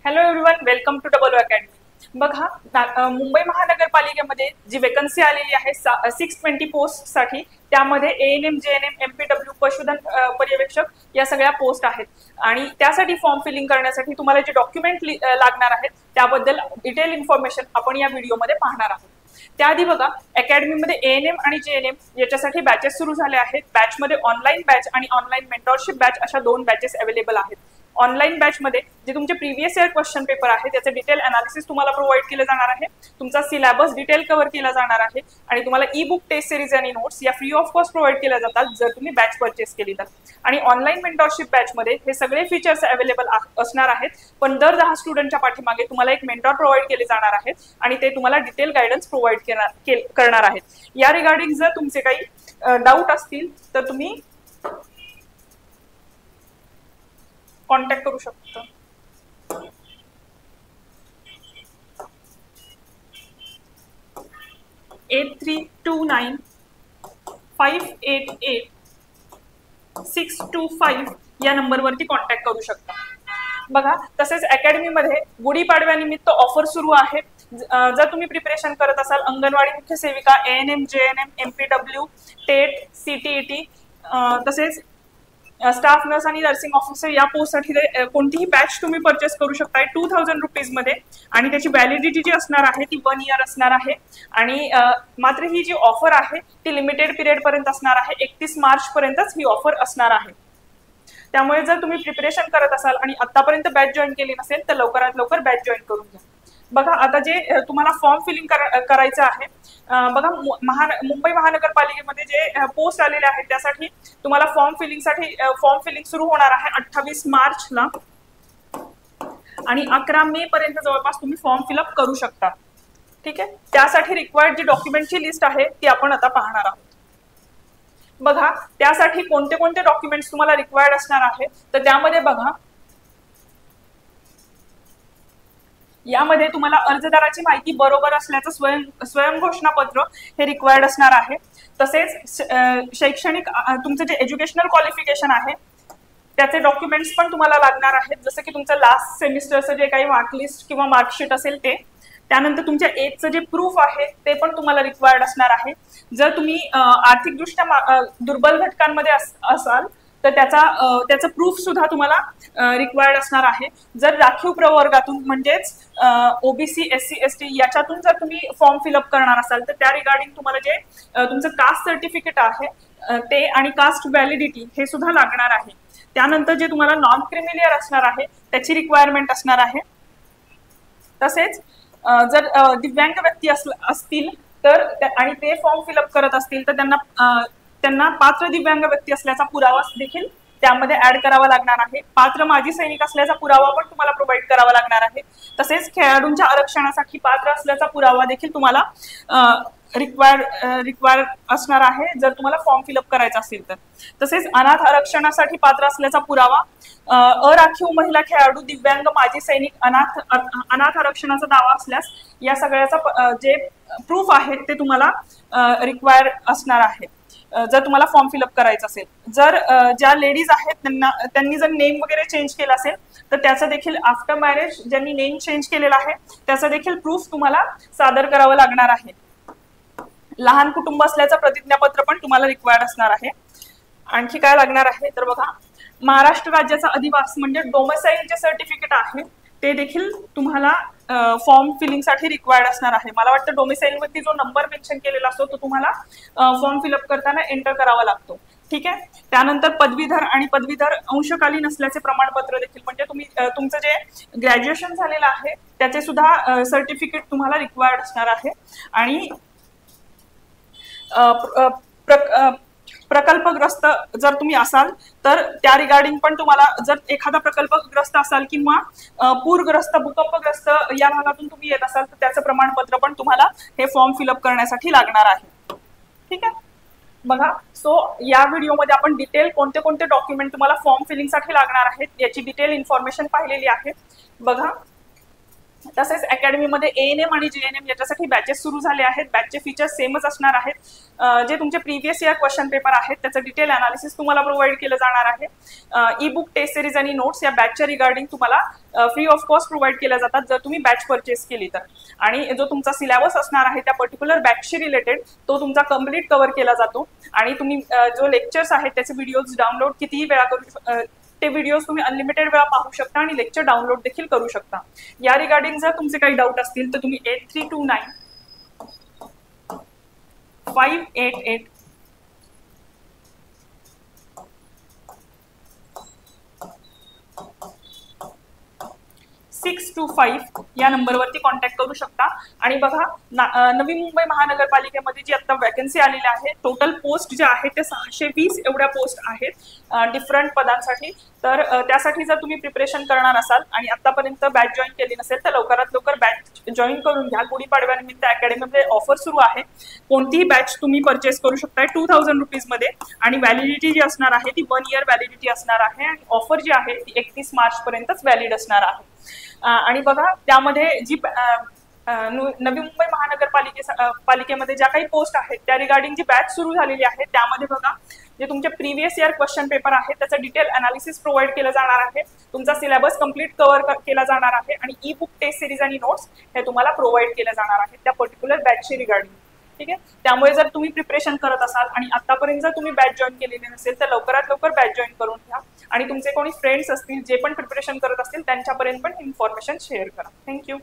Hello everyone, welcome to double academy. बघा, मुंबई महानगरपालिकेमध्ये जी vacancy आलेली आहे 620 पोस्टसाठी, त्यामध्ये ANM, JNM, MPW, पशुधन पर्यवेक्षक या सगळ्या पोस्ट आहेत. आणि त्यासाठी फॉर्म फिलिंग करण्यासाठी तुम्हाला जे डॉक्युमेंट लागणार आहेत त्याबद्दल डिटेल इन्फॉर्मेशन आपण या व्हिडिओमध्ये पाहणार आहोत. त्याआधी बघा, अकॅडमीमध्ये ANM आणि JNM याच्यासाठी बॅचेस सुरू झाले आहेत. बॅचमध्ये ऑनलाईन बॅच आणि ऑनलाईन मेंटॉरशिप बॅच अशा 2 बॅचेस अवेलेबल आहेत. ऑनलाईन बॅच मध्ये जे तुमचे प्रीवियस इयर क्वेश्चन पेपर आहे त्याचे डिटेल अनालिसिस तुम्हाला प्रोव्हाइड केले जाणार आहे. तुमचा सिलेबस डिटेल कव्हर केला जाणार आहे आणि तुम्हाला ई बुक, टेस्ट सिरीज आणि नोट्स या फ्री ऑफ कॉस्ट प्रोव्हाइड केल्या जातात जर तुम्ही बॅच परचेस केली तर. आणि ऑनलाईन मेंटॉरशिप बॅच मध्ये हे सगळे फीचर्स अवेलेबल असणार आहेत, पण दर 10 स्टुडंटच्या पाठीमागे तुम्हाला एक मेंटॉर प्रोव्हाइड केले जाणार आहेत आणि ते तुम्हाला डिटेल गायडन्स प्रोव्हाइड करणार आहेत. या रिगार्डिंग जर तुमचे काही डाऊट असतील तर तुम्ही कॉन्टॅक्ट करू शकता. (8329-588-625) या नंबरवरती कॉन्टॅक्ट करू शकता. बघा, तसेच अकॅडमीमध्ये गुढीपाडव्यानिमित्त ऑफर सुरू आहे. जर तुम्ही प्रिपरेशन करत असाल अंगणवाडी मुख्य सेविका, ANM, JNM, MPW, TET, CTET, तसेच स्टाफ नर्स आणि नर्सिंग ऑफिसर या पोस्टसाठी कोणतीही बॅच तुम्ही परचेस करू शकताय 2000 रुपीज मध्ये. आणि त्याची व्हॅलिडिटी जी असणार आहे ती 1 इयर असणार आहे. आणि मात्र ही जी ऑफर आहे ती लिमिटेड पिरियड पर्यंत असणार आहे. 31 मार्च पर्यंतच ही ऑफर असणार आहे. त्यामुळे जर तुम्ही प्रिपरेशन करत असाल आणि आतापर्यंत बॅच जॉईन केली नसेल तर लवकरात लवकर बॅच जॉईन करून घ्या. बघा, आता जे तुम्हाला फॉर्म फिलिंग करायचं आहे, बघा मुंबई महानगरपालिकेमध्ये जे पोस्ट आलेले आहेत त्यासाठी तुम्हाला फॉर्म फिलिंग सुरू होणार आहे 28 मार्चला आणि 11 मे पर्यंत जवळपास तुम्ही फॉर्म फिलअप करू शकता. ठीक आहे, त्यासाठी रिक्वायर्ड जी डॉक्युमेंटची लिस्ट आहे ती आपण आता पाहणार आहोत. बघा, त्यासाठी कोणते कोणते डॉक्युमेंट्स तुम्हाला रिक्वायर्ड असणार आहे तर त्यामध्ये बघा, यामध्ये तुम्हाला अर्जदाराची माहिती बरोबर असल्याचं स्वयं घोषणापत्र हे रिक्वायर्ड असणार आहे. तसेच शैक्षणिक तुमचं जे एज्युकेशनल क्वालिफिकेशन आहे त्याचे डॉक्युमेंट्स पण तुम्हाला लागणार आहेत, जसं की तुमचं लास्ट सेमिस्टरचं जे काही मार्कलिस्ट किंवा मार्कशीट असेल ते. त्यानंतर तुमच्या एजचं जे प्रूफ आहे ते पण तुम्हाला रिक्वायर्ड असणार आहे. जर तुम्ही आर्थिकदृष्ट्या दुर्बल घटकांमध्ये असाल तर त्याचं प्रूफ सुद्धा तुम्हाला रिक्वायर्ड असणार आहे. जर राखीव प्रवर्गातून म्हणजेच OBC, SC, ST याच्यातून जर तुम्ही फॉर्म फिलअप करणार असाल तर त्या रिगार्डिंग तुम्हाला जे तुमचं कास्ट सर्टिफिकेट आहे ते आणि कास्ट व्हॅलिडिटी हे सुद्धा लागणार आहे. त्यानंतर जे तुम्हाला नॉन क्रिमिलियर असणार आहे त्याची रिक्वायरमेंट असणार आहे. तसेच जर दिव्यांग व्यक्ती असतील तर आणि ते फॉर्म फिलअप करत असतील तर त्यांना पात्र दिव्यांग व्यक्ती असल्याचा पुरावा देखील त्यामध्ये ऍड करावा लागणार आहे. पात्र माजी सैनिक असल्याचा पुरावा पण तुम्हाला प्रोव्हाइड करावा लागणार आहे. तसेच खेळाडूंच्या आरक्षणासाठी पात्र असल्याचा पुरावा देखील तुम्हाला रिक्वायर असणार आहे जर तुम्हाला फॉर्म फिलअप करायचा असेल तर. तसेच अनाथ आरक्षणासाठी पात्र असल्याचा पुरावा, अराखीव महिला खेळाडू, दिव्यांग, माजी सैनिक, अनाथ आरक्षणाचा दावा असल्यास या सगळ्याचा जे प्रूफ आहे ते तुम्हाला रिक्वायर असणार आहे जर तुम्हाला फॉर्म फिलअप करायचं असेल. जर ज्या लेडीज आहेत त्यांनी जर नेम वगैरे चेंज केला असेल तर त्याचं देखील आफ्टर मॅरेज ज्यांनी नेम चेंज केलेला आहे त्याचं देखील प्रूफ तुम्हाला सादर करावं लागणार आहे. लहान कुटुंब असल्याचं प्रतिज्ञापत्र पण तुम्हाला रिक्वायर्ड असणार आहे. आणखी काय लागणार आहे तर बघा, महाराष्ट्र राज्याचा अधिवास म्हणजे डोमिसाईल जे सर्टिफिकेट आहे ते देखील तुम्हाला फॉर्म फिलिंगसाठी रिक्वायर्ड असणार आहे. मला वाटतं डोमिसाईल वरती जो नंबर मेन्शन केलेला असतो तो तुम्हाला फॉर्म फिलअप करताना एंटर करावा लागतो. ठीक आहे. त्यानंतर पदवीधर आणि पदवीधर अंशकालीन असल्याचे प्रमाणपत्र देखील, म्हणजे तुमचं जे ग्रॅज्युएशन झालेलं आहे त्याचे सुद्धा सर्टिफिकेट तुम्हाला रिक्वायर्ड असणार आहे. आणि प्रकल्पग्रस्त जर तुम्ही असाल तर त्या रिगार्डिंग पण तुम्हाला, जर एखादा प्रकल्पग्रस्त असाल किंवा पूरग्रस्त, भूकंपग्रस्त या भागातून तुम्ही येत असाल तर त्याचं प्रमाणपत्र पण तुम्हाला हे फॉर्म फिलअप करण्यासाठी लागणार आहे. ठीक आहे. बघा, सो या व्हिडिओमध्ये आपण डिटेल कोणते कोणते डॉक्युमेंट तुम्हाला फॉर्म फिलिंगसाठी लागणार आहेत याची डिटेल इन्फॉर्मेशन पाहिलेली आहे. बघा, तसेच अकॅडमीमध्ये ANM आणि JNM याच्यासाठी बॅचेस सुरू झाले आहेत. बॅचचे फीचर्स सेमच असणार आहेत. जे तुमचे प्रिव्हियस इयर क्वेश्चन पेपर आहेत त्याचं डिटेल अनालिसिस तुम्हाला प्रोव्हाइड केलं जाणार आहे. ई बुक, टेस्ट सिरीज आणि नोट्स या बॅचच्या रिगार्डिंग तुम्हाला फ्री ऑफ कॉस्ट प्रोव्हाइड केल्या जातात जर तुम्ही बॅच परचेस केली तर. आणि जो तुमचा सिलेबस असणार आहे त्या पर्टिक्युलर बॅचशी रिलेटेड तो तुमचा कम्प्लीट कव्हर केला जातो. आणि तुम्ही जो लेक्चर्स आहेत त्याचे व्हिडिओज डाउनलोड कितीही वेळा करू ते व्हिडिओज तुम्ही अनलिमिटेड वेळा पाहू शकता आणि लेक्चर डाउनलोड देखील करू शकता. या रिगार्डिंग जर तुमचे काही डाऊट असतील तर तुम्ही 8329 588 625 या नंबरवरती कॉन्टॅक्ट करू शकता. आणि बघा नवी मुंबई महानगरपालिकेमध्ये जी आता वॅकन्सी आलेली आहे, टोटल पोस्ट जे आहेत ते 620 एवढ्या पोस्ट आहेत डिफरंट पदांसाठी. तर त्यासाठी जर तुम्ही प्रिपरेशन करणार असाल आणि आतापर्यंत बॅच जॉईन केली नसेल तर लवकरात लवकर बॅच जॉईन करून घ्या. गुढीपाडव्यानिमित्त अकॅडमीमध्ये ऑफर सुरू आहे. कोणतीही बॅच तुम्ही परचेस करू शकता 2000 रुपीजमध्ये आणि व्हॅलिडिटी जी असणार आहे ती 1 इयर व्हॅलिडिटी असणार आहे. आणि ऑफर जी आहे ती 31 मार्च पर्यंतच व्हॅलिड असणार आहे. आणि बघा त्यामध्ये जी नवी मुंबई महानगरपालिकेमध्ये ज्या काही पोस्ट आहेत त्या रिगार्डिंग जी बॅच सुरू झालेली आहे त्यामध्ये बघा जे तुमचे प्रिव्हियस इयर क्वेश्चन पेपर आहे त्याचं डिटेल अनालिसिस प्रोव्हाइड केलं जाणार आहे. तुमचा सिलेबस कम्प्लीट कव्हर केला जाणार आहे आणि ई बुक, टेस्ट सिरीज आणि नोट्स हे तुम्हाला प्रोव्हाइड केले जाणार आहेत त्या पर्टिक्युलर बॅचची रिगार्डिंग. ठीक आहे. त्यामुळे जर तुम्ही प्रिपरेशन करत असाल आणि आतापर्यंत जर तुम्ही बॅच जॉईन केलेली नसेल तर लवकरात लवकर बॅच जॉईन करून घ्या. आणि तुमचे कोणी फ्रेंड्स असतील जे पण प्रिपरेशन करत असतील त्यांच्यापर्यंत पण इन्फॉर्मेशन शेअर करा. थँक्यू.